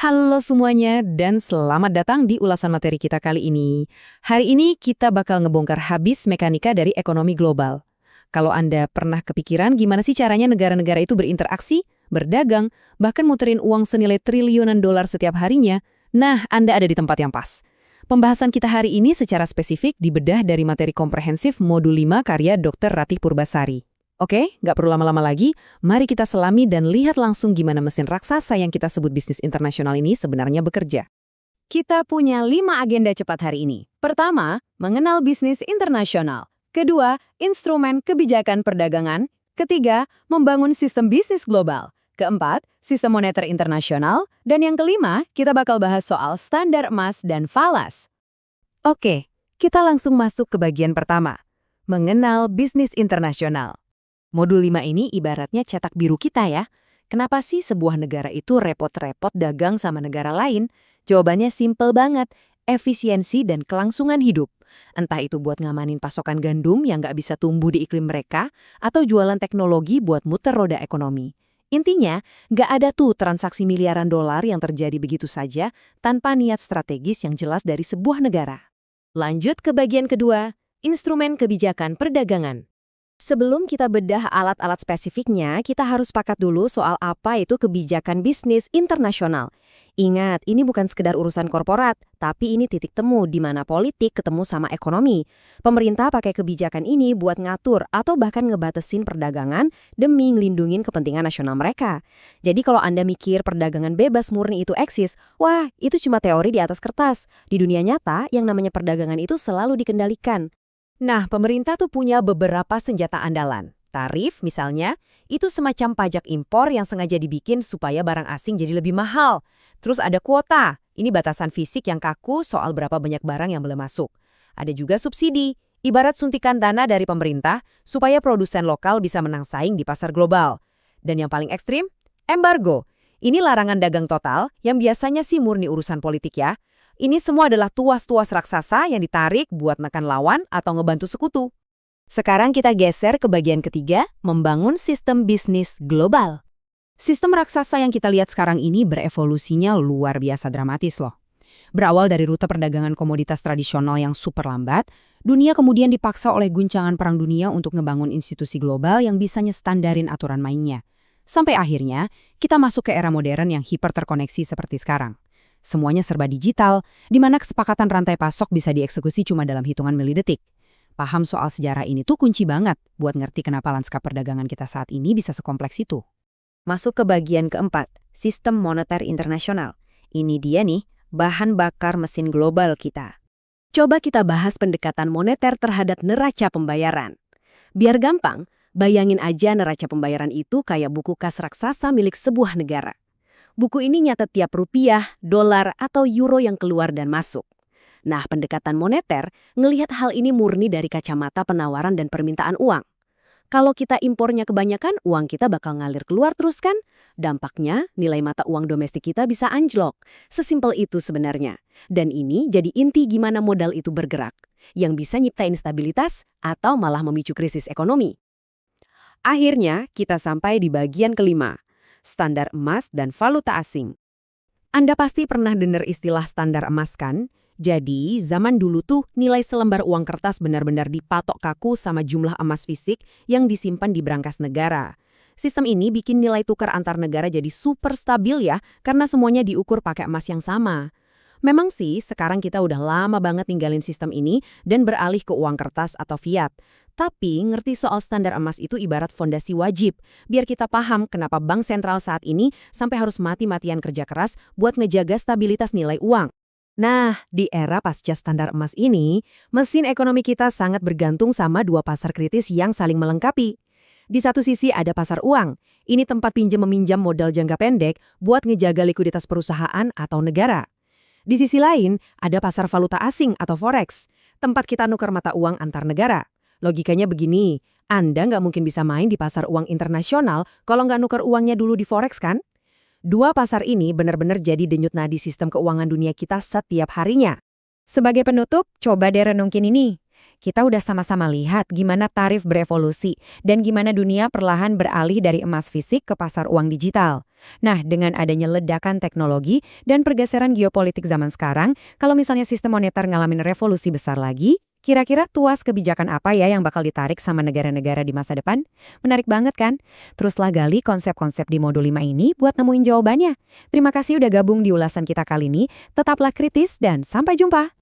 Halo semuanya dan selamat datang di ulasan materi kita kali ini. Hari ini kita bakal ngebongkar habis mekanika dari ekonomi global. Kalau Anda pernah kepikiran gimana sih caranya negara-negara itu berinteraksi, berdagang, bahkan muterin uang senilai triliunan dolar setiap harinya, nah Anda ada di tempat yang pas. Pembahasan kita hari ini secara spesifik dibedah dari materi komprehensif modul 5 karya Dr. Ratih Purbasari. Oke, nggak perlu lama-lama lagi, mari kita selami dan lihat langsung gimana mesin raksasa yang kita sebut bisnis internasional ini sebenarnya bekerja. Kita punya 5 agenda cepat hari ini. Pertama, mengenal bisnis internasional. Kedua, instrumen kebijakan perdagangan. Ketiga, membangun sistem bisnis global. Keempat, sistem moneter internasional. Dan yang kelima, kita bakal bahas soal standar emas dan falas. Oke, kita langsung masuk ke bagian pertama. Mengenal bisnis internasional. Modul 5 ini ibaratnya cetak biru kita ya. Kenapa sih sebuah negara itu repot-repot dagang sama negara lain? Jawabannya simpel banget, efisiensi dan kelangsungan hidup. Entah itu buat ngamanin pasokan gandum yang nggak bisa tumbuh di iklim mereka, atau jualan teknologi buat muter roda ekonomi. Intinya, nggak ada tuh transaksi miliaran dolar yang terjadi begitu saja tanpa niat strategis yang jelas dari sebuah negara. Lanjut ke bagian kedua, instrumen kebijakan perdagangan. Sebelum kita bedah alat-alat spesifiknya, kita harus sepakat dulu soal apa itu kebijakan bisnis internasional. Ingat, ini bukan sekedar urusan korporat, tapi ini titik temu di mana politik ketemu sama ekonomi. Pemerintah pakai kebijakan ini buat ngatur atau bahkan ngebatasin perdagangan demi ngelindungin kepentingan nasional mereka. Jadi kalau Anda mikir perdagangan bebas murni itu eksis, wah, itu cuma teori di atas kertas. Di dunia nyata, yang namanya perdagangan itu selalu dikendalikan. Nah, pemerintah tuh punya beberapa senjata andalan. Tarif, misalnya, itu semacam pajak impor yang sengaja dibikin supaya barang asing jadi lebih mahal. Terus ada kuota, ini batasan fisik yang kaku soal berapa banyak barang yang boleh masuk. Ada juga subsidi, ibarat suntikan dana dari pemerintah supaya produsen lokal bisa menang saing di pasar global. Dan yang paling ekstrim, embargo. Ini larangan dagang total yang biasanya sih murni urusan politik ya. Ini semua adalah tuas-tuas raksasa yang ditarik buat nekan lawan atau ngebantu sekutu. Sekarang kita geser ke bagian ketiga, membangun sistem bisnis global. Sistem raksasa yang kita lihat sekarang ini berevolusinya luar biasa dramatis loh. Berawal dari rute perdagangan komoditas tradisional yang super lambat, dunia kemudian dipaksa oleh guncangan perang dunia untuk ngebangun institusi global yang bisa nyestandarin aturan mainnya. Sampai akhirnya, kita masuk ke era modern yang hiperterkoneksi seperti sekarang. Semuanya serba digital, di mana kesepakatan rantai pasok bisa dieksekusi cuma dalam hitungan milidetik. Paham soal sejarah ini tuh kunci banget buat ngerti kenapa lanskap perdagangan kita saat ini bisa sekompleks itu. Masuk ke bagian keempat, sistem moneter internasional. Ini dia nih, bahan bakar mesin global kita. Coba kita bahas pendekatan moneter terhadap neraca pembayaran. Biar gampang, bayangin aja neraca pembayaran itu kayak buku kas raksasa milik sebuah negara. Buku ini nyatet tiap rupiah, dolar, atau euro yang keluar dan masuk. Nah, pendekatan moneter ngelihat hal ini murni dari kacamata penawaran dan permintaan uang. Kalau kita impornya kebanyakan, uang kita bakal ngalir keluar terus kan? Dampaknya, nilai mata uang domestik kita bisa anjlok. Sesimpel itu sebenarnya. Dan ini jadi inti gimana modal itu bergerak, yang bisa nyiptain stabilitas atau malah memicu krisis ekonomi. Akhirnya, kita sampai di bagian kelima. Standar emas dan valuta asing. Anda pasti pernah dengar istilah standar emas kan? Jadi, zaman dulu tuh nilai selembar uang kertas benar-benar dipatok kaku sama jumlah emas fisik yang disimpan di brankas negara. Sistem ini bikin nilai tukar antar negara jadi super stabil ya, karena semuanya diukur pakai emas yang sama. Memang sih, sekarang kita udah lama banget ninggalin sistem ini dan beralih ke uang kertas atau fiat. Tapi, ngerti soal standar emas itu ibarat fondasi wajib, biar kita paham kenapa bank sentral saat ini sampai harus mati-matian kerja keras buat ngejaga stabilitas nilai uang. Nah, di era pasca standar emas ini, mesin ekonomi kita sangat bergantung sama dua pasar kritis yang saling melengkapi. Di satu sisi ada pasar uang, ini tempat pinjam-meminjam modal jangka pendek buat ngejaga likuiditas perusahaan atau negara. Di sisi lain, ada pasar valuta asing atau forex, tempat kita nukar mata uang antar negara. Logikanya begini, Anda nggak mungkin bisa main di pasar uang internasional kalau nggak nukar uangnya dulu di forex kan? Dua pasar ini benar-benar jadi denyut nadi sistem keuangan dunia kita setiap harinya. Sebagai penutup, coba deh renungin ini. kita udah sama-sama lihat gimana tarif berevolusi dan gimana dunia perlahan beralih dari emas fisik ke pasar uang digital. Nah, dengan adanya ledakan teknologi dan pergeseran geopolitik zaman sekarang, kalau misalnya sistem moneter ngalamin revolusi besar lagi, kira-kira tuas kebijakan apa ya yang bakal ditarik sama negara-negara di masa depan? Menarik banget kan? Teruslah gali konsep-konsep di modul 5 ini buat nemuin jawabannya. Terima kasih udah gabung di ulasan kita kali ini. Tetaplah kritis dan sampai jumpa.